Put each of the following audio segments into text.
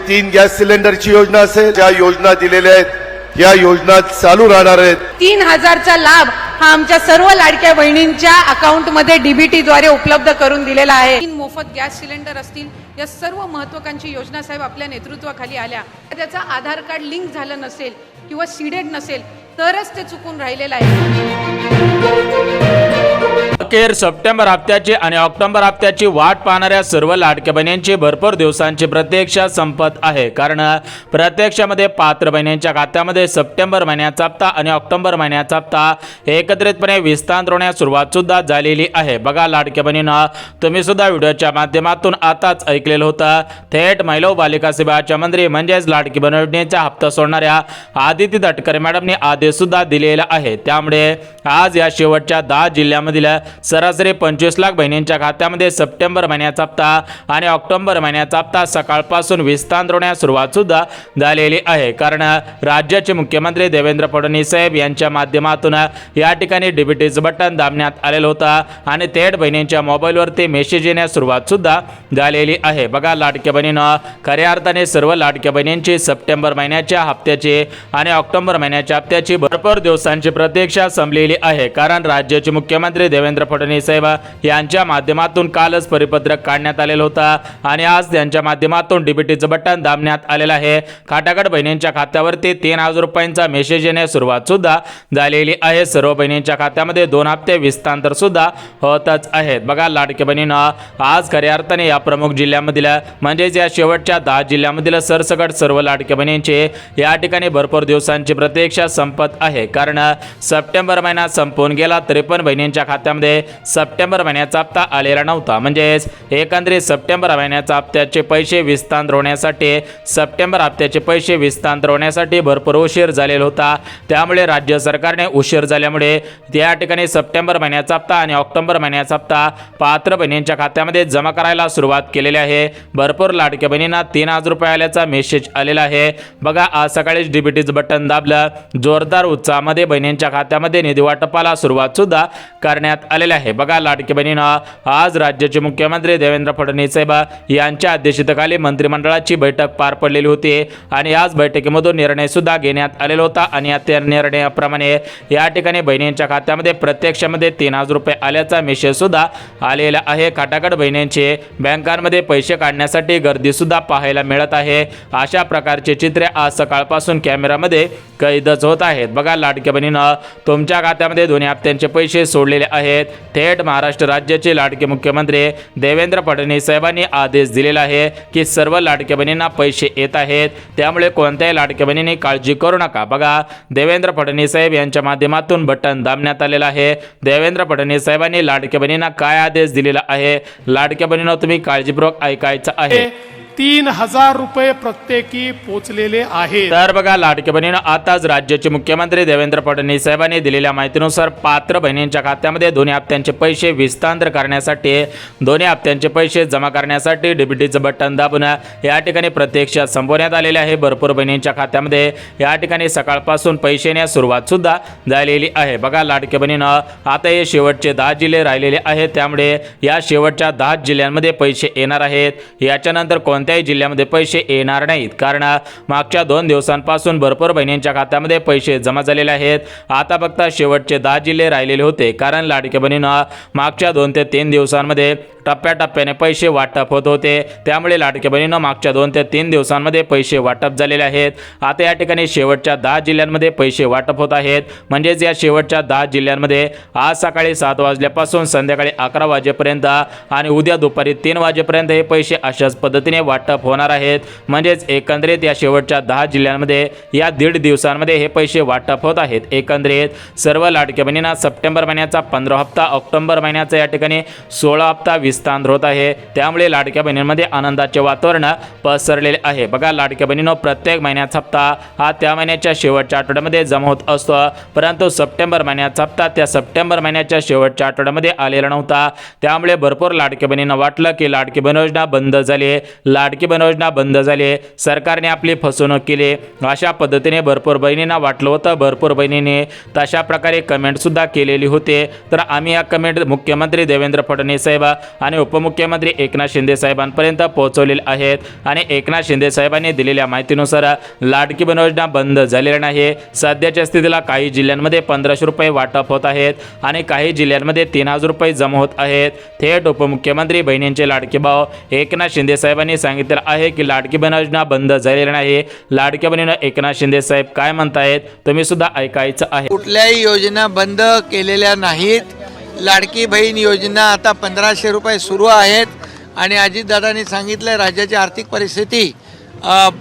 3 gas सिलेंडरची योजना असेल, ज्या योजना दिलेल्या आहेत या योजना चालू राहणार आहेत। 3000चा लाभ हा आमच्या सर्व लाडक्या बहिणींच्या अकाउंटमध्ये डीबीटी द्वारे उपलब्ध करून दिलेला आहे। 3 मोफत गॅस सिलेंडर असतील, या सर्व महत्त्वाकांक्षी योजना साहेब आपल्या नेतृत्वाखाली आल्या। त्याचा आधार कार्ड लिंक झालं नसेल किंवा सीडेड नसेल तरच ते चुकून राहिलेलं आहे। अखेर सप्टेंबर हप्त्याची आणि ऑक्टोबर हप्त्याची वाट पाहणाऱ्या सर्व लाडक्या बहिणींची भरपूर दिवसांची प्रतीक्षा संपत आहे। कारण प्रत्यक्षामध्ये पात्र बहिणींच्या खात्यामध्ये सप्टेंबर महिन्याचा हप्ता आणि ऑक्टोबर महिन्याचा हप्ता एकत्रितपणे विस्तारण्यास सुरुवात सुद्धा झालेली आहे। बघा लाडक्या बहिणींनो, तुम्ही सुद्धा व्हिडिओच्या माध्यमातून आताच ऐकलेलं होतं, थेट महिला व बालिका सेवाच्या मंत्री म्हणजेच लाडकी बहीण योजनेचा हप्ता सोडणाऱ्या आदिती तटकरे मॅडमने आदेश सुद्धा दिलेला आहे। त्यामुळे आज या शेवटच्या 10 जिल्ह्यांमधील सरासरी 25 लाख बहिणींच्या खात्यामध्ये सप्टेंबर महिन्याचा हप्ता आणि ऑक्टोबर महिन्याचा हप्ता सकाळपासून विस्तारण्यास सुरुवात सुद्धा झालेली आहे। कारण राज्याचे मुख्यमंत्री देवेंद्र फडणवीस साहेब यांच्या माध्यमातून या ठिकाणी डीबीटीचं बटन दाबण्यात आलेलं होतं आणि थेट बहिणींच्या मोबाईलवरती मेसेज येण्यास सुरुवात सुद्धा झालेली आहे। बघा लाडक्या बहिणींनो, खऱ्या अर्थाने सर्व लाडक्या बहिणींची सप्टेंबर महिन्याच्या हप्त्याची आणि ऑक्टोबर महिन्याच्या हप्त्याची भरपूर दिवसांची प्रतीक्षा संपलेली आहे। कारण राज्याचे मुख्यमंत्री देवेंद्र फडणवीस साहेब यांच्या माध्यमातून कालच परिपत्रक काढण्यात आलेलं होतं आणि आज त्यांच्या माध्यमातून डीबीटीचं बटन दाबण्यात आलेलं आहे। खाटागट बहिणींच्या खात्यावरती 3000 रुपयांचा मेसेज येण्यास सुरुवात सुद्धा झालेली आहे। सर्व बहिणींच्या खात्यामध्ये 2 हप्ते विस्तार सुद्धा होतच आहेत। बघा लाडक्या बहिणींनो, आज खऱ्या अर्थाने या प्रमुख जिल्ह्यांमधील म्हणजेच या शेवटच्या 10 जिल्ह्यांमधील सरसकट सर्व लाडक्या बहिणींचे या ठिकाणी भरपूर दिवसांची प्रतीक्षा संपत आहे। कारण सप्टेंबर महिना संपून गेला तरी पण बहिणींच्या खात्यामध्ये सप्टेंबर महिन्याचा हप्ता आलेला नव्हता। म्हणजेच एकंदरीत सप्टेंबर महिन्याचा हप्त्याचे पैसे विस्तार होण्यासाठी भरपूर उशीर झालेला होता। त्यामुळे राज्य सरकारने उशीर झाल्यामुळे त्या ठिकाणी सप्टेंबर महिन्याचा हप्ता आणि ऑक्टोबर महिन्याचा हप्ता पात्र बहिणींच्या खात्यामध्ये जमा करायला सुरुवात केलेली आहे। भरपूर लाडक्या बहिणींना 3000 रुपये आल्याचा मेसेज आलेला आहे। बघा आज सकाळीच डीबीटीचं बटन दाबलं, जोरदार उत्साहामध्ये बहिणींच्या खात्यामध्ये निधी वाटपाला सुरुवात सुद्धा करण्यात आलेले आहे। बघा लाडकी बहिणींनो, आज राज्याचे मुख्यमंत्री देवेंद्र फडणवीस साहेब यांच्या अध्यक्षतेखाली मंत्रिमंडळाची बैठक पार पडलेली होती आणि आज बैठकीमधून निर्णय सुद्धा घेण्यात आलेला होता आणि त्या निर्णयाप्रमाणे या ठिकाणी बहिणींच्या खात्यामध्ये प्रत्यक्षामध्ये 3000 रुपये आल्याचा मेसेज सुद्धा आलेला आहे। खाटागट बहिणींचे बँकांमध्ये पैसे काढण्यासाठी गर्दी सुद्धा पाहायला मिळत आहे। अशा प्रकारचे चित्रे आज सकाळपासून कॅमेरामध्ये कैदच होत आहेत। बघा लाडक्या बहिणींनो, तुमच्या खात्यामध्ये 2 हप्त्यांचे पैसे सोडलेले आहेत। थेट महाराष्ट्र राज्याचे लाडके मुख्यमंत्री देवेंद्र फडणवीस साहेबांनी आदेश दिलेला आहे की सर्व लाडक्या बहिणींना पैसे येत आहेत, त्यामुळे कोणत्याही लाडक्या बहिणींनी काळजी करू नका। बघा देवेंद्र फडणवीस साहेब यांच्या माध्यमातून बटन दाबण्यात आलेलं आहे। देवेंद्र फडणवीस साहेबांनी लाडक्या बहिणींना काय आदेश दिलेला आहे, लाडक्या बहिणींनो तुम्ही काळजीपूर्वक ऐकायचं आहे। 3000 रुपये प्रत्येकी पोचलेले आहेत। तर बघा लाडक्या बहिणींनो, आताच राज्याचे मुख्यमंत्री देवेंद्र फडणवीस साहेबांनी दिलेल्या माहितीनुसार पात्र बहिणींच्या खात्यामध्ये 2 हप्त्यांचे पैसे विस्तार करण्यासाठी 2 हप्त्यांचे पैसे जमा करण्यासाठी डीबीटीचं बटन दाबून या ठिकाणी प्रत्यक्षात संपवण्यात आलेले आहे। भरपूर बहिणींच्या खात्यामध्ये या ठिकाणी सकाळपासून पैसे येण्यास सुरुवात सुद्धा झालेली आहे। बघा लाडक्या बहिणींनो, आता हे शेवटचे 10 जिल्हे राहिलेले आहेत, त्यामुळे या शेवटच्या 10 जिल्ह्यांमध्ये पैसे येणार आहेत। याच्यानंतर कोणत्याही जिल्ह्यामध्ये पैसे येणार नाहीत, कारण मागच्या 2 दिवसांपासून भरपूर बहिणींच्या खात्यामध्ये पैसे जमा झालेले आहेत। आता फक्त शेवटचे 10 जिल्हे राहिलेले होते, कारण लाडक्या बहिणींनो मागच्या 2 ते 3 दिवसांमध्ये टप्प्याटप्प्याने पैसे वाटप होत होते, त्यामुळे लाडक्या बहिणींनो मागच्या 2 ते 3 दिवसांमध्ये पैसे वाटप झालेले आहेत। आता या ठिकाणी शेवटच्या 10 जिल्ह्यांमध्ये पैसे वाटप होत आहेत। म्हणजेच या शेवटच्या 10 जिल्ह्यांमध्ये आज सकाळी 7 वाजल्यापासून संध्याकाळी 11 वाजेपर्यंत आणि उद्या दुपारी 3 वाजेपर्यंत हे पैसे अशाच पद्धतीने वाटप होणार आहेत। म्हणजेच एकंदरीत या शेवटच्या 10 जिल्ह्यांमध्ये या 1.5 दिवसांमध्ये हे पैसे वाटप होत आहेत। एकंदरीत सर्व लाडक्या बहिणींना सप्टेंबर महिन्याचा 15 हप्ता, ऑक्टोबर महिन्याचा या ठिकाणी 16 हप्ता विस्तार होत आहे, त्यामुळे लाडक्या बहिणींमध्ये आनंदाचे वातावरण पसरलेले आहे। बघा लाडक्या बहिणींनो, प्रत्येक महिन्याचा हप्ता हा त्या महिन्याच्या शेवटच्या आठवड्यामध्ये जमा होत असतो, परंतु सप्टेंबर महिन्याचा हप्ता त्या सप्टेंबर महिन्याच्या शेवटच्या आठवड्यामध्ये आलेला नव्हता। त्यामुळे भरपूर लाडक्या बहिणींना वाटलं की लाडकी बहीण योजना बंद झाली, लाडकी बहीण योजना बंद झाली, सरकारने आपली फसवणूक केली, अशा पद्धतीने भरपूर बहिणींना वाटलं होतं। भरपूर बहिणींनी तशा प्रकारे कमेंट सुद्धा केलेली होते। तर आम्ही या कमेंट मुख्यमंत्री देवेंद्र फडणवीस साहेब आणि उपमुख्यमंत्री एकनाथ शिंदे साहेबांपर्यंत पोहोचवलेले आहेत. आणि एकनाथ शिंदे साहेबांनी दिलेल्या माहितीनुसार लाडकी बहीण योजना बंद झालेली नाही. सध्याच्या स्थितीला काही जिल्ह्यांमध्ये 1500 रुपये वाटप होत आहेत आणि काही जिल्ह्यांमध्ये 3000 रुपये जमा होत आहेत. थेट उपमुख्यमंत्री बहिणींचे लाडके भाऊ एकनाथ शिंदे साहेबांनी सांगितलं आहे की लाडकी बहीण योजना बंद झालेली नाही. लाडक्या बहिणीनं एकनाथ शिंदे साहेब काय म्हणतायत तुम्ही सुद्धा ऐकायचं आहे. कुठल्याही योजना बंद केलेल्या नाहीत. लाडकी बहीण योजना आता 1500 रुपये सुरू आहेत आणि अजितदादांनी सांगितलं राज्याची आर्थिक परिस्थिती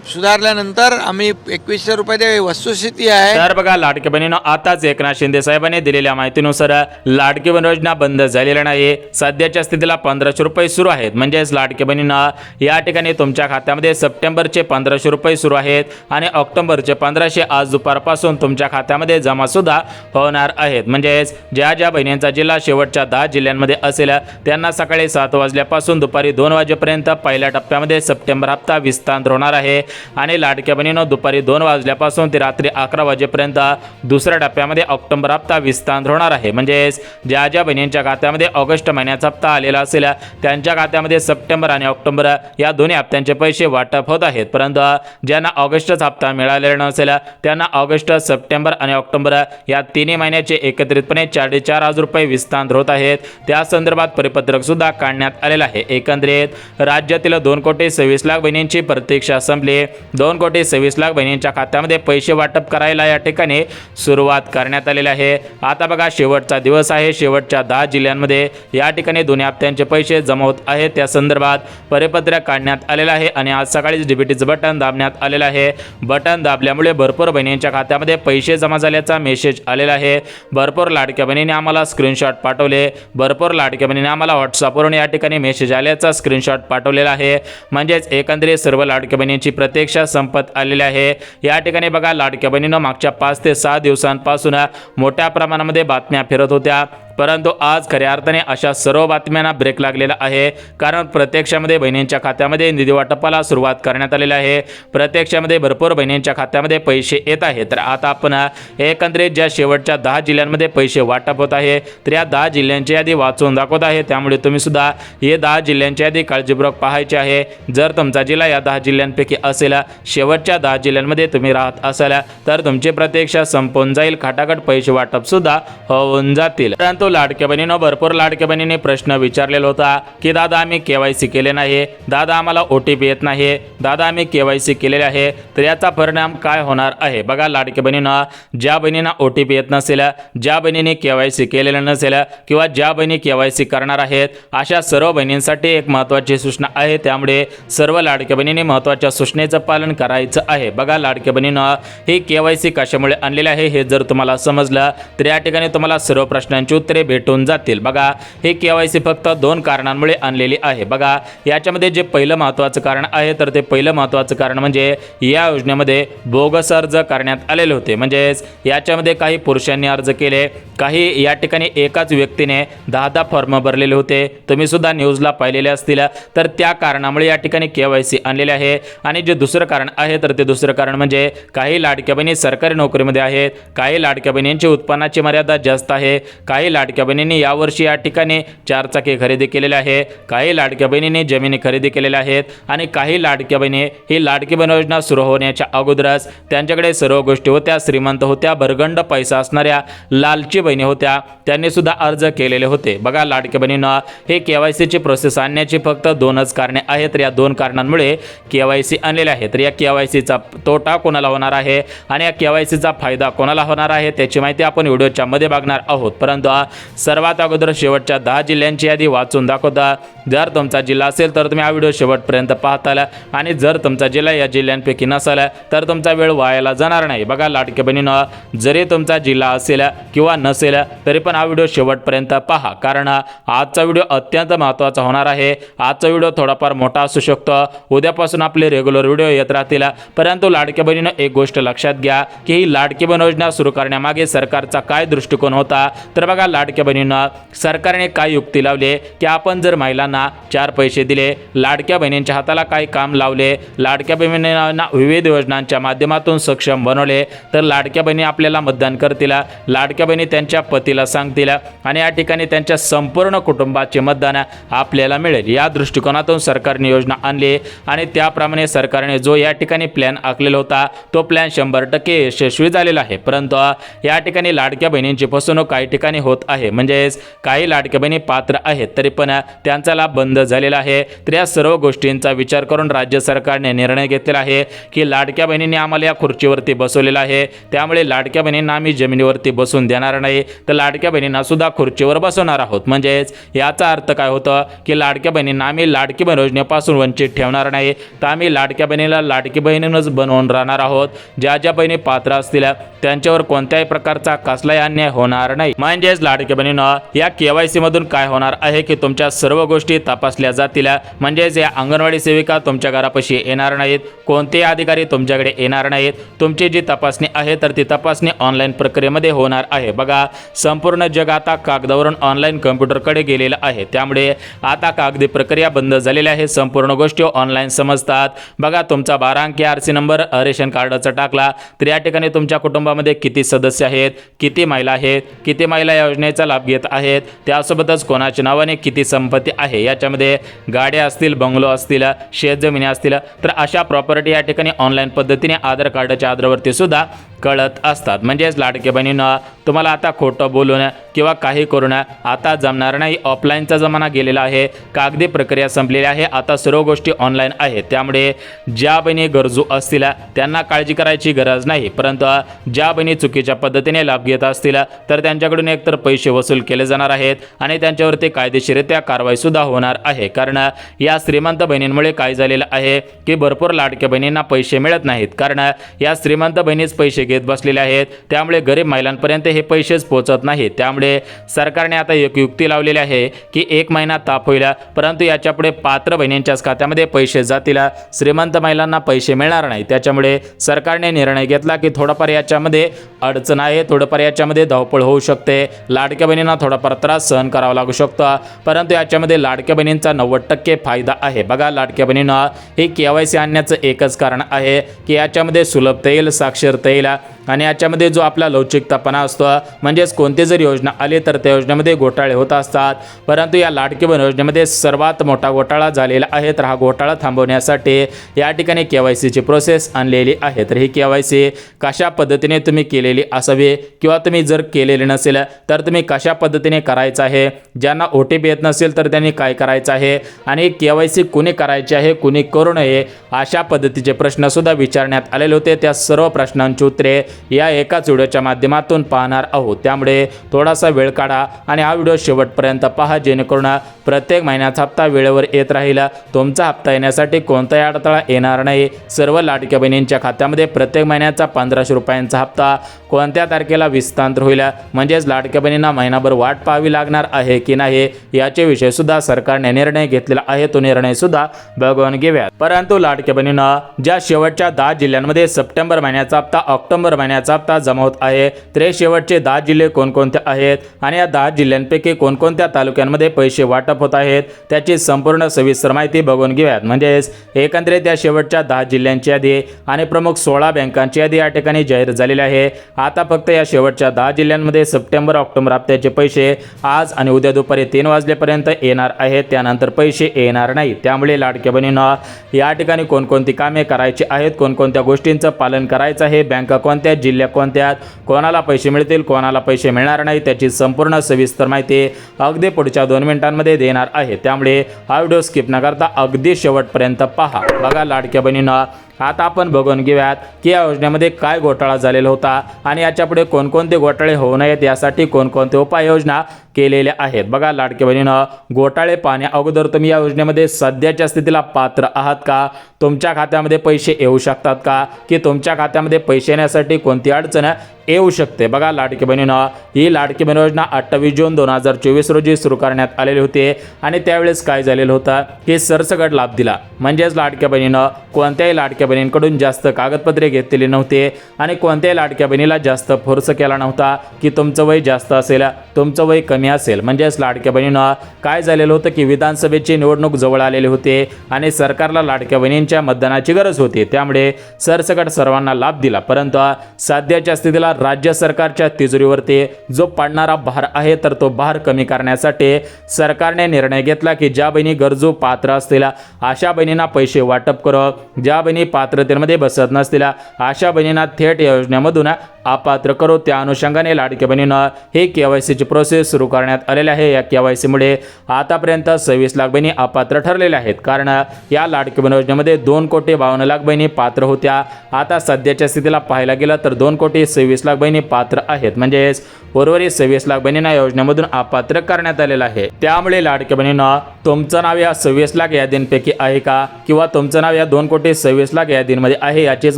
सुधारल्यानंतर आम्ही 2100 रुपये वस्तुस्थिती आहे. तर बघा लाडकी बहिणीनं आताच एकनाथ शिंदे साहेबांनी दिलेल्या माहितीनुसार लाडकी बहीण योजना बंद झालेली नाही. सध्याच्या स्थितीला 1500 रुपये सुरू आहेत. म्हणजेच लाडकी बहिणीनं या ठिकाणी तुमच्या खात्यामध्ये सप्टेंबरचे 1500 रुपये सुरू आहेत आणि ऑक्टोबरचे 1500 आज दुपारपासून तुमच्या खात्यामध्ये जमा सुद्धा होणार आहेत. म्हणजेच ज्या ज्या बहिणींचा जिल्हा शेवटच्या 10 जिल्ह्यांमध्ये असेल त्यांना सकाळी 7 वाजल्यापासून दुपारी 2 वाजेपर्यंत पहिल्या टप्प्यामध्ये सप्टेंबर हप्ता विस्तार होणार आहे आणि लाडक्या बहिणीनं दुपारी 2 वाजल्यापासून ते रात्री 11 वाजेपर्यंत दुसऱ्या टप्प्यामध्ये ऑक्टोबर हप्ता विस्तार होणार आहे. म्हणजेच ज्या ज्या बहिणींच्या खात्यामध्ये ऑगस्ट महिन्याचा हप्ता आलेला असेल त्यांच्या खात्यामध्ये सप्टेंबर आणि ऑक्टोबर या दोन्ही हप्त्यांचे पैसे वाटप होत आहेत. परंतु ज्यांना ऑगस्टचा हप्ता मिळालेला नसेल त्यांना ऑगस्ट, सप्टेंबर आणि ऑक्टोबर या तिन्ही महिन्याचे एकत्रितपणे 4,500 रुपये विस्तार होत आहेत. त्या संदर्भात परिपत्रक सुद्धा काढण्यात आलेलं आहे. एकंदरीत राज्यातील 2,26,00,000 बहिणींची प्रत्यक्ष संपली. 2,26,00,000 बहिणींच्या खात्यामध्ये पैसे वाटप करायला या ठिकाणी सुरुवात करण्यात आलेली आहे. आता बघा शेवटचा दिवस आहे. शेवटच्या 10 जिल्ह्यांमध्ये या ठिकाणी दोन्ही हप्त्यांचे पैसे जमा होत आहेत. त्या संदर्भात परिपत्रक काढण्यात आलेलं आहे आणि आज सकाळीच डीबीटीचं बटन दाबण्यात आलेलं आहे. बटन दाबल्यामुळे भरपूर बहिणींच्या खात्यामध्ये पैसे जमा झाल्याचा मेसेज आलेला आहे. भरपूर लाडक्या बहिणीने आम्हाला स्क्रीनशॉट पाठवले. भरपूर लाडक्या बहिणीने आम्हाला व्हॉट्सअपवरून या ठिकाणी मेसेज आल्याचा स्क्रीनशॉट पाठवलेला आहे. म्हणजेच एकंदरीत सर्व लाडक्या बहिणींची प्रतीक्षा संपत आलेली आहे. या ठिकाणी बघा लाडक्या बहिणीनं मागच्या 5 ते 6 दिवसांपासून मोठ्या प्रमाणामध्ये बातम्या फिरत होत्या. परंतु आज खऱ्या अर्थाने अशा सर्व बातम्यांना ब्रेक लागलेला आहे. कारण प्रत्यक्षामध्ये बहिणींच्या खात्यामध्ये निधी वाटपाला सुरुवात करण्यात आलेली आहे. प्रत्यक्षामध्ये भरपूर बहिणींच्या खात्यामध्ये पैसे येत आहेत. तर आता आपण एकंदरीत ज्या शेवटच्या 10 जिल्ह्यांमध्ये पैसे वाटप होत आहे तर या 10 जिल्ह्यांची यादी वाचून दाखवत आहे. त्यामुळे तुम्ही सुद्धा हे 10 जिल्ह्यांची यादी काळजीपूर्वक पाहायची आहे. जर तुमचा जिल्हा या 10 जिल्ह्यांपैकी असेल, शेवटच्या 10 जिल्ह्यांमध्ये तुम्ही राहत असाल तर तुमची प्रतीक्षा संपून जाईल. खटाखट पैसे वाटप सुद्धा होऊन जातील. परंतु लाडक्या बहिणीनं भरपूर लाडक्या बहिणीने प्रश्न विचारलेला होता की दादा आम्ही KYC केले नाही, दादा आम्हाला OTP येत नाही, दादा आम्ही KYC केलेले आहे, तर याचा परिणाम काय होणार आहे. बघा लाडक्या बहिणीनं ज्या बहिणींना OTP येत नसेल, ज्या बहिणीने KYC केलेलं नसेल किंवा ज्या बहिणी KYC करणार आहेत अशा सर्व बहिणींसाठी एक महत्त्वाची सूचना आहे. त्यामुळे सर्व लाडक्या बहिणींनी महत्त्वाच्या सूचनेचं पालन करायचं आहे. बघा लाडक्या बहिणीनं ही KYC कशामुळे आणलेले आहे हे जर तुम्हाला समजलं तर या ठिकाणी तुम्हाला सर्व प्रश्नांची उत्तरे भेटून जातील. बघा हे KYC फक्त 2 कारणांमुळे आणलेली आहे. बघा याच्यामध्ये जे पहिलं महत्त्वाचं कारण आहे तर ते पहिलं महत्त्वाचं कारण म्हणजे या योजनेमध्ये बोगस अर्ज करण्यात आलेले होते. म्हणजेच याच्यामध्ये काही पुरुषांनी अर्ज केले, काही या ठिकाणी एकाच व्यक्तीने 10 फॉर्म भरलेले होते. तुम्ही सुद्धा न्यूजला पाहिलेले असतील. तर त्या कारणामुळे या ठिकाणी KYC आणलेले आहे. आणि जे दुसरं कारण आहे तर ते दुसरं कारण म्हणजे काही लाडक्या बहिणी सरकारी नोकरीमध्ये आहेत, काही लाडक्या बहिणींची उत्पन्नाची मर्यादा जास्त आहे, काही लाडक्या बहिणींनी यावर्षी या ठिकाणी 4 चाकी खरेदी केलेले आहे, काही लाडक्या बहिणींनी जमिनी खरेदी केलेल्या आहेत आणि काही लाडक्या बहिणी ही लाडकी बहीण योजना सुरू होण्याच्या अगोदरच त्यांच्याकडे सर्व गोष्टी होत्या, श्रीमंत होत्या, भरगंड पैसा असणाऱ्या लालची बहिणी होत्या, त्यांनी सुद्धा अर्ज केलेले होते. बघा लाडक्या बहिणींना हे KYCची प्रोसेस आणण्याची फक्त 2च कारणे आहेत. तर या 2 कारणांमुळे KYC आणलेले आहे. तर या KYCचा तोटा कोणाला होणार आहे आणि या KYCचा फायदा कोणाला होणार आहे त्याची माहिती आपण व्हिडिओच्या मध्ये बघणार आहोत. परंतु सर्वात अगोदर शेवटच्या 10 जिल्ह्यांची यादी वाचून दाखवता. जर तुमचा जिल्हा असेल तर तुम्ही हा व्हिडिओ शेवटपर्यंत पाहताल आणि जर तुमचा जिल्हा या जिल्ह्यांपैकी नसेल तर तुमचा वेळ वायाला जाणार नाही. बघा लाडक्या बहिणीनं जरी तुमचा जिल्हा असेल किंवा नसेल तरी पण हा व्हिडिओ शेवटपर्यंत पहा. कारण आजचा व्हिडिओ अत्यंत महत्त्वाचा होणार आहे. आजचा व्हिडिओ थोडाफार मोठा असू शकतो. उद्यापासून आपले रेग्युलर व्हिडिओ येत राहतील. परंतु लाडक्या बहिणीनं एक गोष्ट लक्षात घ्या की ही लाडकी बहीण योजना सुरू करण्यामागे सरकारचा काय दृष्टिकोन होता. तर बघा लाडक्या बहिणींना सरकारने काय युक्ती लावली की आपण जर महिलांना 4 पैसे दिले, लाडक्या बहिणींच्या हाताला काही काम लावले, लाडक्या बहिणींना विविध योजनांच्या माध्यमातून सक्षम बनवले तर लाडक्या बहिणी आपल्याला मतदान करतील, लाडक्या बहिणी त्यांच्या पतीला सांगतील आणि या ठिकाणी त्यांच्या संपूर्ण कुटुंबाचे मतदान आपल्याला मिळेल। या दृष्टिकोनातून सरकारने योजना आणली आणि त्याप्रमाणे सरकारने जो या ठिकाणी प्लॅन आखलेला होता तो प्लॅन 100% यशस्वी झालेला आहे। परंतु या ठिकाणी लाडक्या बहिणींची फसवणूक काही ठिकाणी होत आहे, म्हणजेच काही लाडक्या बहिणी पात्र आहेत तरी पण त्यांचा लाभ बंद झालेला आहे। तर या सर्व गोष्टींचा विचार करून राज्य सरकारने निर्णय घेतलेला आहे की लाडक्या बहिणींनी आम्हाला या खुर्चीवरती बसवलेलं आहे, त्यामुळे लाडक्या बहिणींना आम्ही जमिनीवरती बसून देणार नाही, तर लाडक्या बहिणींना सुद्धा खुर्चीवर बसवणार आहोत। म्हणजेच याचा अर्थ काय होतं की लाडक्या बहिणींना आम्ही लाडकी बहीण योजनेपासून वंचित ठेवणार नाही, तर आम्ही लाडक्या बहिणीला लाडकी बहिणीनंच बनवून राहणार आहोत। ज्या ज्या बहिणी पात्र असतील त्यांच्यावर कोणत्याही प्रकारचा कसलाही अन्याय होणार नाही। म्हणजेच लाडक्या बहिणींना या KYC मधून काय होणार आहे की तुमच्या सर्व गोष्टी तपासल्या जातील, म्हणजेच या अंगणवाडी सेविका तुमच्या घरापाशी येणार नाहीत, कोणतेही अधिकारी तुमच्याकडे येणार नाहीत, तुमची जी तपासणी आहे तर ती तपासणी ऑनलाईन प्रक्रियेमध्ये होणार आहे। बघा संपूर्ण जग आता कागदावरून ऑनलाईन कम्प्युटरकडे गेलेलं आहे, त्यामुळे आता कागदी प्रक्रिया बंद झालेली आहे, संपूर्ण गोष्टी ऑनलाईन समजतात। बघा तुमचा 12 अंकी RC नंबर रेशन कार्डाचा टाकला तर या ठिकाणी तुमच्या कुटुंबामध्ये किती सदस्य आहेत, किती महिला आहेत, किती महिला या योजनेचा लाभ घेत आहेत, त्यासोबतच कोणाच्या नावाने किती संपत्ती आहे, याच्यामध्ये गाड्या असतील, बंगलो असतील, शेतजमिनी असतील, तर अशा प्रॉपर्टी या ठिकाणी ऑनलाईन पद्धतीने आधार कार्डाच्या आधारावरती सुद्धा कळत असतात। म्हणजेच लाडक्या बहिणींना तुम्हाला आता खोटं बोलून किंवा काही करून आता जमणार नाही। ऑफलाईनचा जमाना गेलेला आहे, कागदी प्रक्रिया संपलेली आहे, आता सर्व गोष्टी ऑनलाईन आहेत, त्यामुळे ज्या बहिणी गरजू असतील त्यांना काळजी करायची गरज नाही। परंतु ज्या बहिणी चुकीच्या पद्धतीने लाभ घेत असतील तर त्यांच्याकडून एकतर पैसे वसूल केले जाणार आहेत आणि त्यांच्यावरती कायदेशीररित्या कारवाई सुद्धा होणार आहे। कारण या श्रीमंत बहिणींमुळे काय झालेलं आहे की भरपूर लाडक्या बहिणींना पैसे मिळत नाहीत, कारण या श्रीमंत बहिणीच पैसे घेत बसलेले आहेत, त्यामुळे गरीब महिलांपर्यंत हे पैसेच पोहोचत नाहीत। त्यामुळे सरकारने आता एक युक्ती लावलेली आहे की 1 महिना ताप होईल, परंतु याच्यापुढे पात्र बहिणींच्याच खात्यामध्ये पैसे जातील, श्रीमंत महिलांना पैसे मिळणार नाही। त्याच्यामुळे सरकारने निर्णय घेतला की थोडाफार याच्यामध्ये अडचण आहे, थोडंफार याच्यामध्ये धावपळ होऊ शकते, लाडक्या बहिणींना थोडाफार त्रास सहन करावा लागू शकतो, परंतु याच्यामध्ये लाडक्या बहिणींचा 90% फायदा आहे। बघा लाडक्या बहिणींना हे KYC आणण्याचं एकच कारण आहे की याच्यामध्ये सुलभता येईल, साक्षरता येईल आणि याच्यामध्ये जो आपला लवचिकतापणा असतो, म्हणजेच कोणती जर योजना आली तर त्या योजनेमध्ये घोटाळे होत असतात, परंतु या लाडकी बहीण योजनेमध्ये सर्वात मोठा घोटाळा झालेला आहे। तर हा घोटाळा थांबवण्यासाठी या ठिकाणी KYCची प्रोसेस आणलेली आहे। तर ही KYC कशा पद्धतीने तुम्ही केलेली असावी किंवा तुम्ही जर केलेली नसेल तर तुम्ही कशा पद्धतीने करायचं आहे, ज्यांना OTP येत नसेल तर त्यांनी काय करायचं आहे आणि KYC कुणी करायचे आहे, कुणी करू नये, अशा पद्धतीचे प्रश्न सुद्धा विचारण्यात आलेले होते। त्या सर्व प्रश्नांची उत्तरे या एकाच व्हिडिओच्या माध्यमातून पाहणार आहोत, त्यामुळे थोडासा वेळ काढा आणि हा व्हिडिओ शेवटपर्यंत पहा, जेणेकरून प्रत्येक महिन्याचा हप्ता वेळेवर येत राहील, तुमचा हप्ता येण्यासाठी कोणताही अडथळा येणार नाही। सर्व लाडक्या बहिणींच्या खात्यामध्ये प्रत्येक महिन्याचा 1500 रुपयांचा हप्ता कोणत्या तारखेला विस्तांतर होईल, म्हणजेच लाडक्या बहिणींना महिनाभर वाट पाहावी लागणार आहे की नाही याचे विषय सुद्धा सरकारने निर्णय घेतलेला आहे, तो निर्णय सुद्धा बघून घेऊया। परंतु लाडक्या बहिणींना ज्या शेवटच्या 10 जिल्ह्यांमध्ये सप्टेंबर महिन्याचा हप्ता, ऑक्टोबर महिन्याचा हप्ता जमा होत आहे, तर शेवटचे 10 जिल्हे कोणकोणते आहेत आणि या 10 जिल्ह्यांपैकी कोणकोणत्या तालुक्यांमध्ये पैसे वाटप होत आहेत त्याची संपूर्ण सविस्तर माहिती बघून घेऊयात। म्हणजेच एकंदरीत या शेवटच्या 10 जिल्ह्यांची यादी आणि प्रमुख 16 बँकांची यादी या ठिकाणी जाहीर झालेली आहे। आता फक्त या शेवटच्या 10 जिल्ह्यांमध्ये सप्टेंबर ऑक्टोबर हप्त्याचे पैसे आज आणि उद्या दुपारी 3 वाजलेपर्यंत येणार आहेत, त्यानंतर पैसे येणार नाहीत। त्यामुळे लाडक्या बहिणींना या ठिकाणी कोणकोणती कामे करायची आहेत, कोणकोणत्या गोष्टींचं पालन करायचं आहे, बँका कोणत्या, जिल्ह्या कोणत्या, कोणाला पैसे मिळतील, कोणाला पैसे मिळणार नाही, त्याची संपूर्ण सविस्तर माहिती अगदी पुढच्या 2 मिनिटांमध्ये देणार आहे। त्यामुळे हा व्हिडिओ स्किप न करता अगदी शेवटपर्यंत पहा। बघा लाडक्या बहिणींना आता आपण बघून घेऊयात की या योजनेमध्ये काय घोटाळा झालेला होता आणि याच्यापुढे कोणकोणते घोटाळे होऊ नयेत यासाठी कोणकोणते उपाययोजना केलेल्या आहेत। बघा लाडक्या बहिणीनं घोटाळे पाहण्या अगोदर तुम्ही या योजनेमध्ये सध्याच्या स्थितीला पात्र आहात का, तुमच्या खात्यामध्ये पैसे येऊ शकतात का, की तुमच्या खात्यामध्ये पैसे येण्यासाठी कोणती अडचण येऊ शकते। बघा लाडकी बहिणीनं ही लाडकी बहीण योजना 28 जून 2024 रोजी सुरू करण्यात आलेली होती आणि त्यावेळेस काय झालेलं होतं की सरसकट लाभ दिला, म्हणजेच लाडक्या बहिणीनं कोणत्याही लाडक्या बहिणींकडून जास्त कागदपत्रे घेतलेली नव्हते आणि कोणत्याही लाडक्या बहिणीला जास्त फोर्स केला नव्हता की तुमचं वय जास्त असेल तुमचं वय कमी असेल। म्हणजेच लाडक्या बहिणीनं काय झालेलं होतं की विधानसभेची निवडणूक जवळ आलेली होते आणि सरकारला लाडक्या बहिणींच्या मतदानाची गरज होती, त्यामुळे सरसकट सर्वांना लाभ दिला। परंतु सध्याच्या स्थितीला राज्य सरकारच्या तिजोरीवरती जो पडणारा भार आहे तर तो भार कमी करण्यासाठी सरकारने निर्णय घेतला की ज्या बहिणी गरजू पात्र असतील अशा बहिणींना पैसे वाटप करो, ज्या बहिणी पात्रतेमध्ये बसत नसतील अशा बहिणींना थेट योजनेमधून अपात्र करो। त्या अनुषंगाने लाडक्या बहिणीनं हे केवायसीची प्रोसेस सुरू करण्यात आलेली आहे। या केवायसीमुळे आतापर्यंत 26 लाख बहिणी अपात्र ठरलेल्या आहेत, कारण या लाडकी बहीण योजनेमध्ये 2,52,00,000 बहिणी पात्र होत्या। आता सध्याच्या स्थितीला पाहायला गेलं तर 2,26,00,000 बहिणी पात्र आहेत, म्हणजेच उर्वरित 26 लाख बहिणींना योजनेमधून अपात्र करण्यात आलेलं आहे। त्यामुळे लाडक्या बहिणीनं तुमचं नाव या 26 लाख यादींपैकी आहे का, किंवा तुमचं नाव या 2,26,00,000 यादींमध्ये आहे याचीच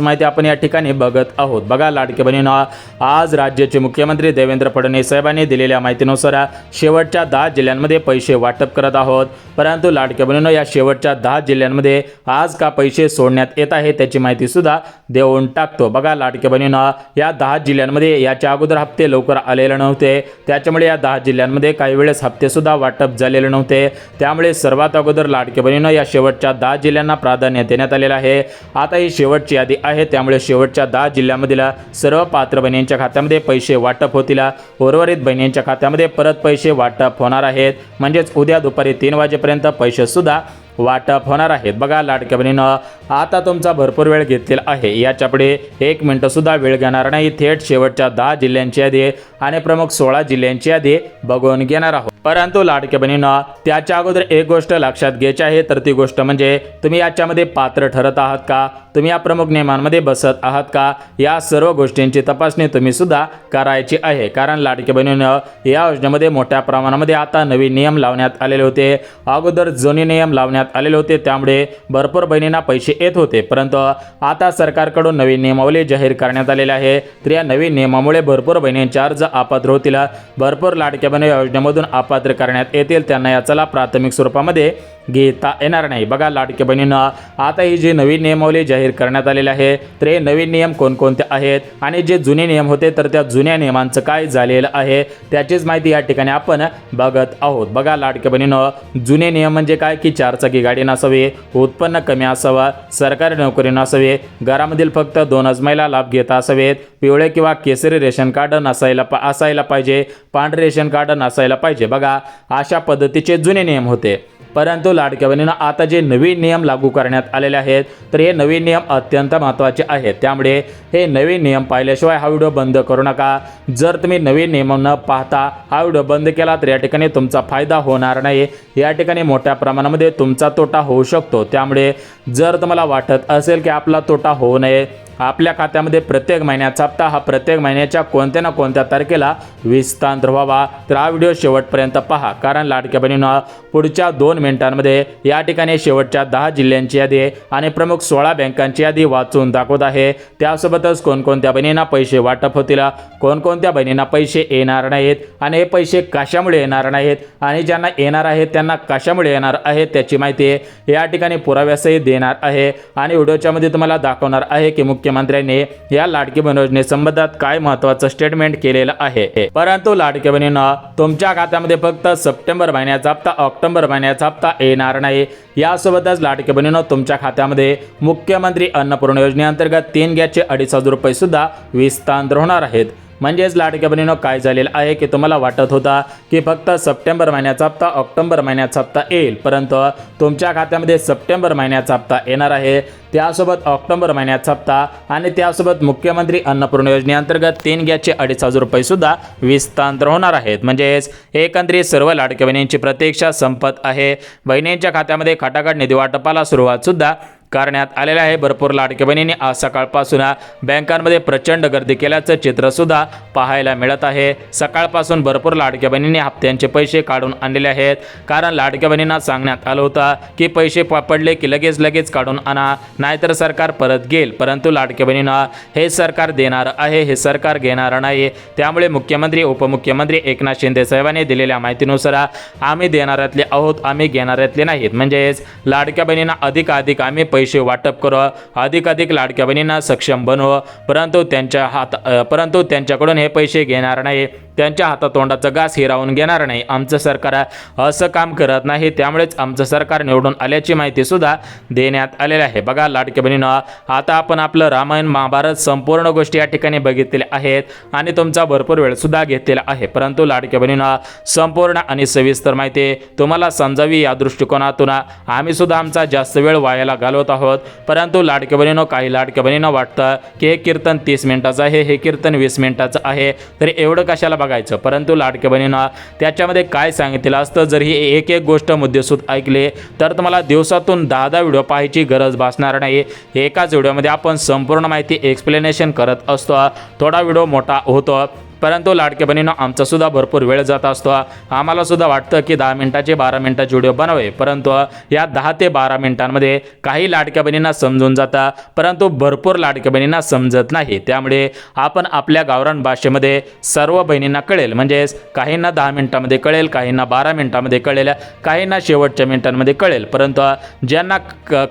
माहिती आपण या ठिकाणी बघत आहोत। बघा लाडक्या बहिणीनं आज राज्याचे मुख्यमंत्री देवेंद्र फडणवीस साहेबांनी दिलेल्या माहितीनुसार शेवटच्या 10 जिल्ह्यांमध्ये पैसे वाटप करत आहोत, परंतु लाडक्या बहिणीनं या शेवटच्या 10 जिल्ह्यांमध्ये आज का पैसे सोडण्यात येत आहे त्याची माहिती सुद्धा देऊन टाकतो। बघा लाडक्या बहिणीनं या 10 जिल्ह्यांमध्ये याच्या अगोदर हप्ते लवकर आलेले नव्हते, त्याच्यामुळे या 10 जिल्ह्यांमध्ये काही वेळेस हप्ते सुद्धा वाटप झालेले नव्हते, त्यामुळे सर्वात अगोदर लाडक्या बहिणीनं या शेवटच्या 10 जिल्ह्यांना प्राधान्य देण्यात आलेलं आहे। आता ही शेवटची यादी आहे, त्यामुळे शेवटच्या 10 जिल्ह्यांमधील सर्व पात्र बहिणींच्या खात्यामध्ये पैसे वाटप होतील, उर्वरित बहिणींच्या खात्यामध्ये परत पैसे वाटप होणार आहेत, म्हणजेच उद्या दुपारी 3 वाजेपर्यंत पैसे सुद्धा वाटप होणार आहेत। बघा लाडक्या बहिणीनं आता तुमचा भरपूर वेळ घेतलेला आहे, याच्यापुढे 1 मिनिट सुद्धा वेळ घेणार नाही, थेट शेवटच्या 10 जिल्ह्यांची यादी आणि प्रमुख 16 जिल्ह्यांची यादी बघून घेणार आहोत। परंतु लाडक्या बहिणीनं त्याच्या अगोदर एक गोष्ट लक्षात घ्यायची आहे, तर ती गोष्ट म्हणजे तुम्ही याच्यामध्ये पात्र ठरत आहात का, तुम्ही या प्रमुख नियमांमध्ये बसत आहात का, या सर्व गोष्टींची तपासणी तुम्ही सुद्धा करायची आहे। कारण लाडक्या बहिणीनं या योजनेमध्ये मोठ्या प्रमाणामध्ये आता नवीन नियम लावण्यात आलेले होते, अगोदर जुने नियम लावण्यात आलेले होते, त्यामुळे भरपूर बहिणींना पैसे येत होते, परंतु आता सरकारकडून नवीन नियमावली जाहीर करण्यात आलेली आहे। तर या नवीन नियमामुळे भरपूर बहिणींचे अर्ज अपात्र होतील, भरपूर लाडक्या बहिणी योजनेमधून अपात्र करण्यात येतील, त्यांना याचा लाभ प्राथमिक स्वरूपामध्ये घेता येणार नाही। बघा लाडक्या बहिणींना आता ही जी नवीन नियमावली जाहीर करण्यात आलेली आहे, तर हे नवीन नियम कोणकोणते आहेत आणि जे जुने नियम होते तर त्या जुन्या नियमांचं काय झालेलं आहे त्याचीच माहिती या ठिकाणी आपण बघत आहोत। बघा लाडक्या बहिणीनं जुने नियम म्हणजे काय की 4 चाकी गाडी नसावी, उत्पन्न कमी असावा, सरकारी नोकरी नसावी, घरामधील फक्त 2च महिला लाभ घेत असावेत, पिवळे किंवा केसरी रेशन कार्ड असायला पाहिजे, पांढरे रेशन कार्ड नसायला पाहिजे। बघा अशा पद्धतीचे जुने नियम होते, परंतु लाडक्या बहिणींना आता जे नवीन नियम लागू करण्यात आलेले आहेत तर हे नवीन नियम अत्यंत महत्त्वाचे आहेत, त्यामुळे हे नवीन नियम पाहिल्याशिवाय हा व्हिडिओ बंद करू नका। जर तुम्ही नवीन नियम न पाहता हा व्हिडिओ बंद केला तर या ठिकाणी तुमचा फायदा होणार नाही, या ठिकाणी मोठ्या प्रमाणामध्ये तुमचा तोटा होऊ शकतो। त्यामुळे जर तुम्हाला वाटत असेल की आपला तोटा होऊ नये, आपल्या खात्यामध्ये प्रत्येक महिन्याचा हप्ता हा प्रत्येक महिन्याच्या कोणत्या ना कोणत्या तारखेला विस्तांतर व्हावा, तर हा व्हिडिओ शेवटपर्यंत पहा, कारण लाडक्या बहिणींना पुढच्या 2 मिनिटांमध्ये या ठिकाणी शेवटच्या 10 जिल्ह्यांची यादी आणि प्रमुख 16 बँकांची यादी वाचून दाखवत आहे। त्यासोबतच कोणकोणत्या बहिणींना पैसे वाटप होतील, कोणकोणत्या बहिणींना पैसे येणार नाहीत आणि हे पैसे कशामुळे येणार नाहीत आणि ज्यांना येणार आहेत त्यांना कशामुळे येणार आहेत त्याची माहिती या ठिकाणी पुराव्यासहित देणार आहे आणि व्हिडिओच्या मध्ये तुम्हाला दाखवणार आहे की मुख्यमंत्र्यांनी या लाडकी बहीण योजनेसंबंधात काय महत्त्वाचं स्टेटमेंट केलेलं आहे। परंतु लाडकी बहिणींना तुमच्या खात्यामध्ये फक्त सप्टेंबर महिन्याचा हप्ता, ऑक्टोबर महिन्याचा हप्ता येणार नाही, यासोबतच लाडकी बहिणींना तुमच्या खात्यामध्ये मुख्यमंत्री अन्नपूर्णा योजनेअंतर्गत 3 गॅसचे 2,500 रुपये सुद्धा विस्तांतर होणार आहेत। म्हणजेच लाडक्या बहिणींनो काय झालेलं आहे की तुम्हाला वाटत होता की फक्त सप्टेंबर महिन्याचा हप्ता, ऑक्टोबर महिन्याचा हप्ता येईल, परंतु तुमच्या खात्यामध्ये सप्टेंबर महिन्याचा हप्ता येणार आहे, त्यासोबत ऑक्टोबर महिन्याचा हप्ता आणि त्यासोबत मुख्यमंत्री अन्नपूर्णा योजनेअंतर्गत 3 गॅसचे 2,500 रुपये सुद्धा विस्तांतर होणार आहेत। म्हणजेच एकंदरीत सर्व लाडक्या बहिणींची प्रतीक्षा संपत आहे, बहिणींच्या खात्यामध्ये खटाखट निधी वाटपाला सुरुवात सुद्धा करण्यात आलेला आहे। भरपूर लाडक्या बहिणींनी आज सकाळपासून बँकांमध्ये प्रचंड गर्दी केल्याचं चित्र सुद्धा पाहायला मिळत आहे। सकाळपासून भरपूर लाडक्या बहिणींनी हप्त्यांचे पैसे काढून आणलेले आहेत, कारण लाडक्या बहिणींना सांगण्यात आलं होतं की पैसे पडले की लगेच काढून आणा, नाहीतर सरकार परत घेईल। परंतु लाडक्या बहिणींना हे सरकार देणार आहे, हे सरकार घेणार नाही। त्यामुळे मुख्यमंत्री उपमुख्यमंत्री एकनाथ शिंदे साहेबांनी दिलेल्या माहितीनुसार आम्ही देणाऱ्यातले आहोत, आम्ही घेणाऱ्यातले नाहीत। म्हणजेच लाडक्या बहिणींना अधिक आम्ही पैसे वाटप करू, अधिक लाडक्या बहिणींना सक्षम बनवू, परंतु त्यांच्याकडून हे पैसे घेणार नाही, त्यांच्या हातातोंडाचं घास हिरावून घेणार नाही। आमचं सरकार असं काम करत नाही, त्यामुळेच आमचं सरकार निवडून आल्याची माहिती सुद्धा देण्यात आलेली आहे। बघा लाडक्या बहिणींनो, आता आपण आपलं रामायण महाभारत संपूर्ण गोष्टी या ठिकाणी बघितलेल्या आहेत आणि तुमचा भरपूर वेळ सुद्धा घेतलेला आहे। परंतु लाडक्या बहिणींनो, संपूर्ण आणि सविस्तर माहिती तुम्हाला समजावी या दृष्टिकोनातून आम्ही सुद्धा आमचा जास्त वेळ वायाला घालवत आहोत। परंतु लाडक्या बहिणींनो, काही लाडक्या बहिणींना वाटतं की हे कीर्तन 30 मिनिटाचं आहे, हे कीर्तन 20 मिनिटाचं आहे, तर एवढं कशाला बघायचं। परंतु लाडक्या बहिणींना त्याच्यामध्ये काय सांगितलं असतं, जर ही एक गोष्ट मुद्देसूद ऐकले तर तुम्हाला दिवसातून 10 व्हिडिओ पाहायची गरज भासणार नाही। एकाच व्हिडिओमध्ये आपण संपूर्ण माहिती एक्सप्लेनेशन करत असतो, थोडा व्हिडिओ मोठा होतो। परंतु लाडक्या बहिणींनो, आमचा सुद्धा भरपूर वेळ जात असतो, आम्हाला सुद्धा वाटतं की 10 मिनिटाचे 12 मिनिटाचे व्हिडिओ बनावे, परंतु या 10 ते 12 मिनिटांमध्ये काही लाडक्या बहिणींना समजून जातं, परंतु भरपूर लाडक्या बहिणींना समजत नाही। त्यामुळे आपण आपल्या गावरान भाषेमध्ये सर्व बहिणींना कळेल, म्हणजेच काहींना 10 मिनिटांमध्ये कळेल, काहींना 12 मिनिटांमध्ये कळेल, काहींना शेवटच्या मिनिटांमध्ये कळेल, परंतु ज्यांना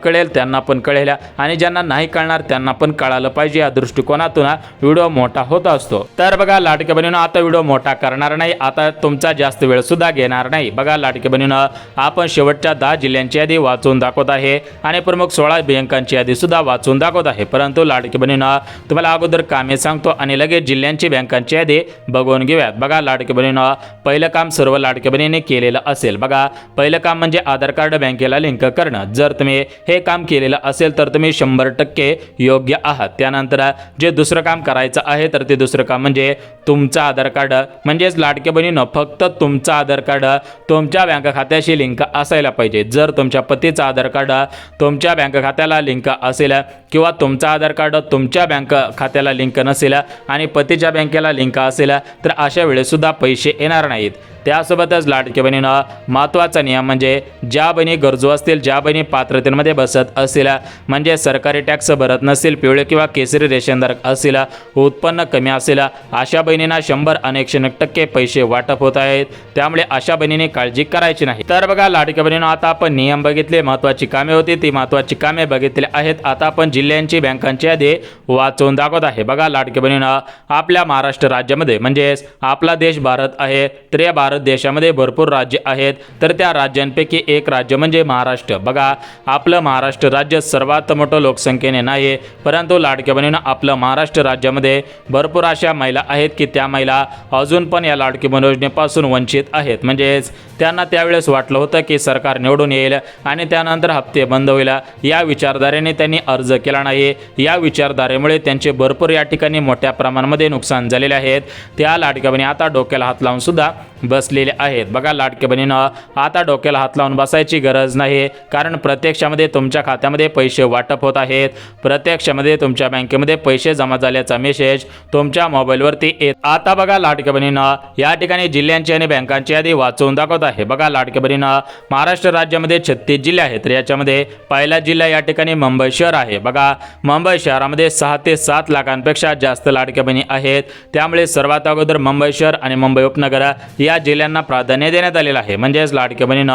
कळेल त्यांना पण कळेल आणि ज्यांना नाही कळणार त्यांना पण कळालं पाहिजे, या दृष्टिकोनातून व्हिडिओ मोठा होत असतो। तर बघा लाडक्या बहिणींनो, आता व्हिडिओ मोठा करणार नाही, आता तुमचा जास्त वेळ सुद्धा घेणार नाही। बघा लाडक्या बहिणींनो, आपण शेवटच्या 10 जिल्ह्यांची यादी वाचून दाखवत आहे आणि प्रमुख 16 बँकांची यादी सुद्धा वाचून दाखवत आहे। परंतु लाडक्या बहिणींनो, तुम्हाला अगोदर कामे सांगतो आणि लगेच जिल्ह्यांची बँकांची यादी बघून घेऊयात। बघा लाडक्या बहिणींनो, पहिलं काम सर्व लाडक्या बहिणींनी केलेलं असेल। बघा पहिलं काम म्हणजे आधार कार्ड बँकेला लिंक करणं। जर तुम्ही हे काम केलेलं असेल तर तुम्ही 100% योग्य आहात। त्यानंतर जे दुसरं काम करायचं आहे तर ते दुसरं काम म्हणजे तुमचा आधार कार्ड, म्हणजेच लाडक्या बहिणींनो, फक्त तुमचा आधार कार्ड तुमच्या बँक खात्याशी लिंक असायला पाहिजे। जर तुमच्या पतीचा आधार कार्ड तुमच्या बँक खात्याला लिंक असेल किंवा तुमचा आधार कार्ड तुमच्या बँक खात्याला लिंक नसेल आणि पतीच्या बँकेला लिंक असेल तर अशा वेळेस सुद्धा पैसे येणार नाहीत। त्यासोबतच लाडक्या बहिणींनो, महत्त्वाचा नियम म्हणजे ज्या बहिणी गरजू असतील, ज्या बहिणी पात्रतेमध्ये बसत असतील, म्हणजे सरकारी टॅक्स भरत नसतील, पिवळे किंवा केसरी रेशनधारक असतील, उत्पन्न कमी असेल, अशा बहिणींना 100 आणि 101% पैसे वाटप होत आहेत। त्यामुळे अशा बहिणींनी काळजी करायची नाही। तर बघा लाडक्या बहिणींनो, आता आपण नियम बघितले, महत्त्वाची कामे होती ती महत्त्वाची कामे बघितली आहेत। आता आपण जिल्ह्यांची बँकांची यादी वाचून दाखवत आहे। बघा लाडक्या बहिणींनो, आपल्या महाराष्ट्र राज्यामध्ये, म्हणजेच आपला देश भारत आहे, तर या भारत देशामध्ये भरपूर राज्य आहेत, तर त्या राज्यांपैकी एक राज्य म्हणजे महाराष्ट्र। बघा आपलं महाराष्ट्र राज्य सर्वात मोठं लोकसंख्येने नाही, परंतु लाडक्या बहिणींनो, आपलं महाराष्ट्र राज्यामध्ये भरपूर अशा महिला आहेत की त्या महिला अजून पण या लाडकी बहीण योजनेपासून वंचित आहेत। म्हणजेच त्यांना त्यावेळेस वाटलं होतं की सरकार निवडून येईल आणि त्यानंतर हप्ते बंद होईल, या विचारधारेने त्यांनी अर्ज केला नाही। या विचारधारेमुळे त्यांचे भरपूर या ठिकाणी मोठ्या प्रमाणामध्ये नुकसान झालेले आहेत। त्या लाडक्या बहिणी आता डोक्याला हात लावून सुद्धा बसलेले आहेत। बघा लाडक्या बहिणींनो, आता डोक्याला हात लावून बसायची गरज नाही, कारण प्रत्यक्षामध्ये तुमच्या खात्यामध्ये पैसे वाटप होत आहेत, प्रत्यक्षामध्ये तुमच्या बँकेमध्ये पैसे जमा झाल्याचा मेसेज तुमच्या मोबाईलवरती येत। आता बघा लाडक्या बहिणींनो, या ठिकाणी जिल्ह्यांची आणि बँकांची यादी वाचवून दाखवत आहे। बघा लाडक्या बहिणींनो, महाराष्ट्र राज्यामध्ये 36 जिल्हे आहेत, तर याच्यामध्ये पहिला जिल्हा या ठिकाणी मुंबई शहर आहे। बघा मुंबई शहरामध्ये 6 ते 7 लाखांपेक्षा जास्त लाडक्या बहिणी आहेत, त्यामुळे सर्वात अगोदर मुंबई शहर आणि मुंबई उपनगर या जिल्ह्यांना प्राधान्य देण्यात आलेलं आहे। म्हणजेच लाडक्या बहिणींनो,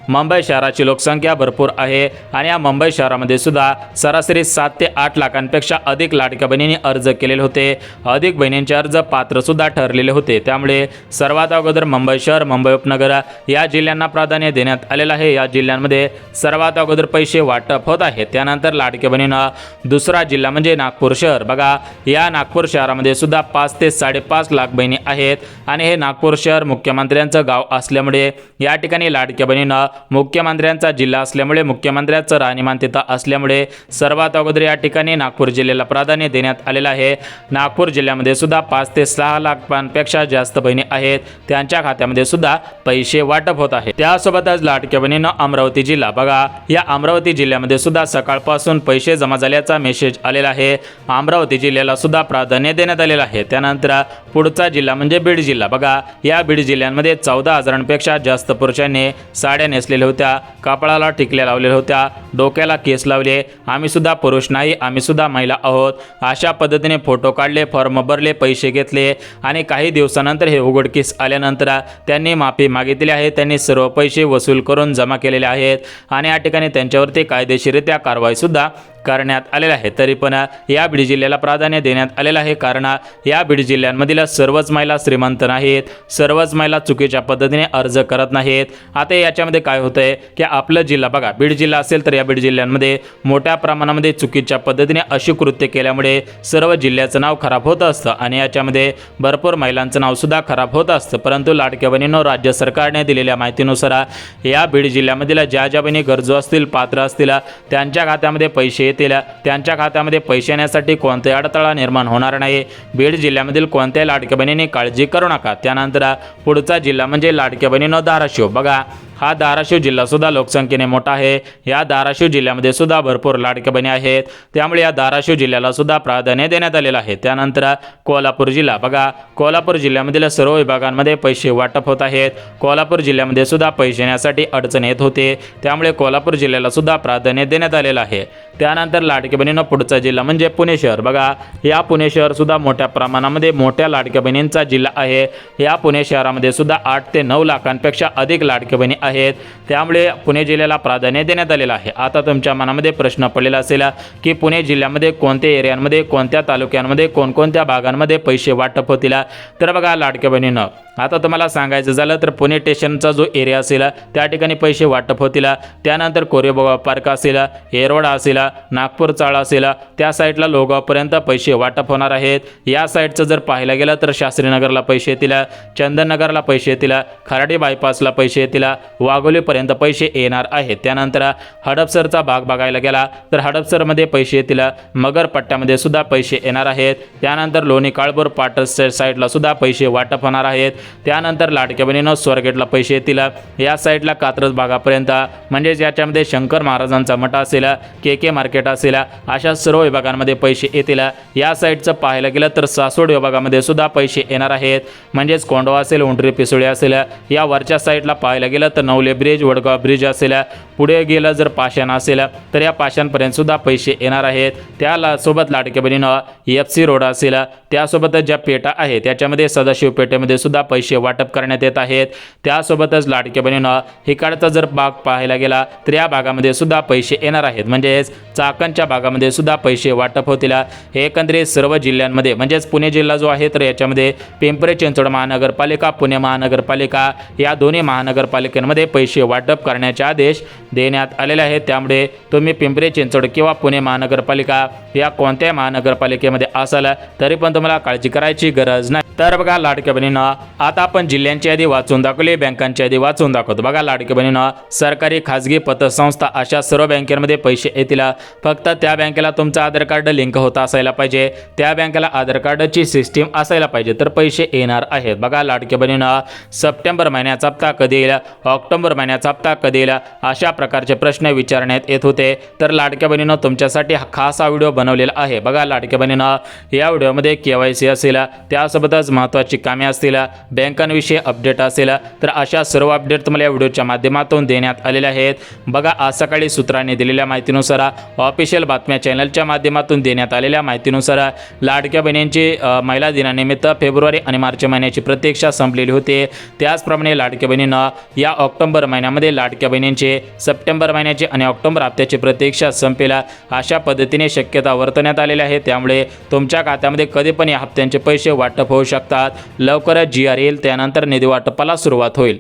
मुंबई शहराची लोकसंख्या भरपूर आहे आणि या मुंबई शहरामध्ये सुद्धा सरासरी 7 ते 8 लाखांपेक्षा अधिक लाडक्या बहिणींनी अर्ज केलेले होते, अधिक बहिणींचे अर्ज पात्र सुद्धा ठरलेले होते। त्यामुळे सर्वात अगोदर मुंबई शहर, मुंबई उपनगर या जिल्ह्यांना प्राधान्य देण्यात आलेलं आहे। या जिल्ह्यांमध्ये सर्वात अगोदर पैसे वाटप होत आहे। त्यानंतर लाडक्या बहिणींनो, दुसरा जिल्हा म्हणजे नागपूर शहर। बघा या नागपूर शहरामध्ये सुद्धा 5 ते 5.5 लाख बहिणी आहेत आणि हे नागपूर शहर मुख्यमंत्री मुख्यमंत्र्यांचं गाव असल्यामुळे या ठिकाणी लाडक्या बहिणींना मुख्यमंत्र्यांचा जिल्हा असल्यामुळे मुख्यमंत्र्यांचं राहणीमान तिथं असल्यामुळे सर्वात अगोदर या ठिकाणी नागपूर जिल्ह्याला प्राधान्य देण्यात आलेलं आहे। नागपूर जिल्ह्यामध्ये सुद्धा 5 ते 6 लाखांपेक्षा जास्त बहिणी आहेत, त्यांच्या खात्यामध्ये सुद्धा पैसे वाटप होत आहे। त्यासोबतच लाडक्या बहिणींना अमरावती जिल्हा बघा, या अमरावती जिल्ह्यामध्ये सुद्धा सकाळपासून पैसे जमा झाल्याचा मेसेज आलेला आहे। अमरावती जिल्ह्याला सुद्धा प्राधान्य देण्यात आलेलं आहे। त्यानंतर पुढचा जिल्हा म्हणजे बीड जिल्हा बघा, या बीड जिल्ह्यामध्ये 14,000पेक्षा जास्त पुरुषांनी साड्या नेसलेल्या होत्या, कपाळाला टिकल्या लावलेल्या होत्या, डोक्याला केस लावले, आम्ही सुद्धा पुरुष नाही आम्ही सुद्धा महिला आहोत, अशा पद्धतीने फोटो काढले, फॉर्म भरले, पैसे घेतले आणि काही दिवसानंतर हे उघडकीस आल्यानंतर त्यांनी माफी मागितली आहे। त्यांनी सर्व पैसे वसूल करून जमा केलेले आहेत आणि या ठिकाणी त्यांच्यावरती कायदेशीररित्या कारवाई सुद्धा करण्यात आलेला आहे। तरी पण या बीड जिल्ह्याला प्राधान्य देण्यात आलेलं आहे, कारण या बीड जिल्ह्यांमधील सर्वच महिला श्रीमंत नाहीत, सर्वच महिला चुकीच्या पद्धतीने अर्ज करत नाहीत। आता याच्यामध्ये काय होतंय की आपलं जिल्हा बघा, बीड जिल्हा असेल तर या बीड जिल्ह्यांमध्ये मोठ्या प्रमाणामध्ये चुकीच्या पद्धतीने अशी कृत्य केल्यामुळे सर्व जिल्ह्याचं नाव खराब होत असतं आणि याच्यामध्ये भरपूर महिलांचं नाव सुद्धा खराब होत असतं। परंतु लाडक्या बहिणींनो, राज्य सरकारने दिलेल्या माहितीनुसार या बीड जिल्ह्यामधील ज्या ज्या बहिणी गरजू असतील, पात्र असतील, त्यांच्या खात्यामध्ये पैसे येतील, त्यांच्या खात्यामध्ये पैसे येण्यासाठी कोणताही अडथळा निर्माण होणार नाही। बीड जिल्ह्यामधील कोणत्याही लाडक्या बहिणींनी काळजी करू नका। त्यानंतर पुढचा जिल्हा म्हणजे लाडक्या बहिणींनो धाराशिव बघा, हा धाराशिव जिल्हा सुद्धा लोकसंख्येने मोठा आहे। या धाराशिव जिल्ह्यामध्ये सुद्धा भरपूर लाडक्या बहिणी आहेत, त्यामुळे या धाराशिव जिल्ह्याला सुद्धा प्राधान्य देण्यात आलेलं आहे। त्यानंतर कोल्हापूर जिल्हा बघा, कोल्हापूर जिल्ह्यामधील सर्व विभागांमध्ये पैसे वाटप होत आहेत। कोल्हापूर जिल्ह्यामध्ये सुद्धा पैसे येण्यासाठी अडचण येत होते, त्यामुळे कोल्हापूर जिल्ह्याला सुद्धा प्राधान्य देण्यात आलेलं आहे। त्यानंतर लाडक्या बहिणींना पुढचा जिल्हा म्हणजे पुणे शहर बघा, या पुणे शहर सुद्धा मोठ्या प्रमाणामध्ये मोठ्या लाडक्या बहिणींचा जिल्हा आहे। या पुणे शहरामध्ये सुद्धा 8 ते 9 लाखांपेक्षा अधिक लाडक्या बहिणी आहेत, त्यामुळे पुणे जिल्ह्याला प्राधान्य देण्यात आलेलं आहे। आता तुमच्या मनामध्ये प्रश्न पडलेला असेल की पुणे जिल्ह्यामध्ये कोणत्या एरियांमध्ये, कोणत्या तालुक्यांमध्ये, कोणकोणत्या भागांमध्ये पैसे वाटप होतील, तर बघा लाडक्या बहिणींनो, आता तुम्हाला सांगायचं झालं तर पुणे स्टेशनचा जो एरिया असेल त्या ठिकाणी पैसे वाटप होतील। त्यानंतर कोरेगाव पार्क असेल, येरवडा असेल, नागपूर चाळ असेल, त्या साईडला लोगावपर्यंत पैसे वाटप होणार आहेत। या साईडचं जर पाहायला गेलं तर शास्त्रीनगरला पैसे येतील, चंदननगरला पैसे येतील, खराडी बायपासला पैसे येतील, वाघोलीपर्यंत पैसे येणार आहेत। त्यानंतर हडपसरचा भाग बघायला गेला तर हडपसरमध्ये पैसे येतील, मगर पट्ट्यामध्ये सुद्धा पैसे येणार आहेत। त्यानंतर लोणी काळभोर पाटस साईडला सुद्धा पैसे वाटप होणार आहेत। त्यानंतर लाडक्या बहिणींनो स्वारगेटला पैसे येतील, या साईडला कात्रज भागापर्यंत म्हणजेच याच्यामध्ये शंकर महाराजांचा मठ असेल, के मार्केट असेल, अशा सर्व विभागांमध्ये पैसे येतील। या साईडचं पाहायला गेलं तर सासवड विभागामध्ये सुद्धा पैसे येणार आहेत, म्हणजेच कोंडवा असेल, उंडरी पिसोळी असेल, या वरच्या साईडला पाहायला गेलं तर नवले ब्रिज, वडगाव ब्रिज असेल, पुढे गेलं जर पाषाण असेल तर या पाषाणपर्यंत सुद्धा पैसे येणार आहेत। त्या सोबत लाडक्या बहिणींनो FC रोड असेल, त्यासोबतच ज्या पेटा आहेत त्याच्यामध्ये सदाशिव पेठेमध्ये सुद्धा पैसे वाटप करण्यात येत आहेत। त्यासोबतच लाडक्या बहिणींनो इकडचा जर भाग पाहायला गेला तर या भागामध्ये सुद्धा पैसे येणार आहेत, म्हणजेच चाकणच्या भागामध्ये सुद्धा पैसे वाटप होतील। एकंदरीत सर्व जिल्ह्यांमध्ये म्हणजेच पुणे जिल्हा जो आहे तर याच्यामध्ये पिंपरी चिंचवड महानगरपालिका, पुणे महानगरपालिका या दोन्ही महानगरपालिकांमध्ये पैसे वाटप करण्याचे आदेश देण्यात आलेले आहेत। त्यामुळे तुम्ही पिंपरी चिंचवड किंवा पुणे महानगरपालिका या कोणत्याही महानगरपालिकेमध्ये असाल तरी पण तुम्हाला काळजी करायची गरज नाही। तर बघा लाडक्या बहिणींनो, आता आपण जिल्ह्यांची यादी वाचून दाखवली, बँकांची यादी वाचून दाखवतो। बघा लाडक्या बहिणींनो, सरकारी, खाजगी, पतसंस्था अशा सर्व बँकेमध्ये पैसे येतील, फक्त त्या बँकेला तुमचं आधार कार्ड लिंक होत असायला पाहिजे, त्या बँकेला आधार कार्डची सिस्टीम असायला पाहिजे, तर पैसे येणार आहेत। बघा लाडक्या बहिणींनो, सप्टेंबर महिन्याचा हप्ता कधी येईल, ऑक्टोबर महिन्याचा हप्ता कधी येईल, अशा प्रकारचे प्रश्न विचारण्यात येत होते। तर लाडक्या बहिणींनो, तुमच्यासाठी खास हा व्हिडिओ बनवलेला आहे। बघा लाडक्या बहिणींनो, या व्हिडिओमध्ये KYC असेल, त्यासोबतच महत्त्वाची कामे असतील, बँकांविषयी अपडेट असेल, तर अशा सर्व अपडेट तुम्हाला या व्हिडिओच्या माध्यमातून देण्यात आलेले आहेत। बघा आज सकाळी सूत्रांनी दिलेल्या माहितीनुसार, ऑफिशियल बातम्या चॅनलच्या माध्यमातून देण्यात आलेल्या माहितीनुसार लाडक्या बहिणींची महिला दिनानिमित्त फेब्रुवारी आणि मार्च महिन्याची प्रतीक्षा संपलेली होती। त्याचप्रमाणे लाडक्या बहिणींना या ऑक्टोबर महिन्यामध्ये लाडक्या बहिणींचे सप्टेंबर महिन्याची आणि ऑक्टोबर हप्त्याची प्रतीक्षा संपेल, अशा पद्धतीने शक्यता वर्तवण्यात आलेली आहे। त्यामुळे तुमच्या खात्यामध्ये कधी पण या हप्त्यांचे पैसे वाटप होऊ शकतात। लवकरच GR येईल, त्यानंतर निधी वाटपाला सुरुवात होईल।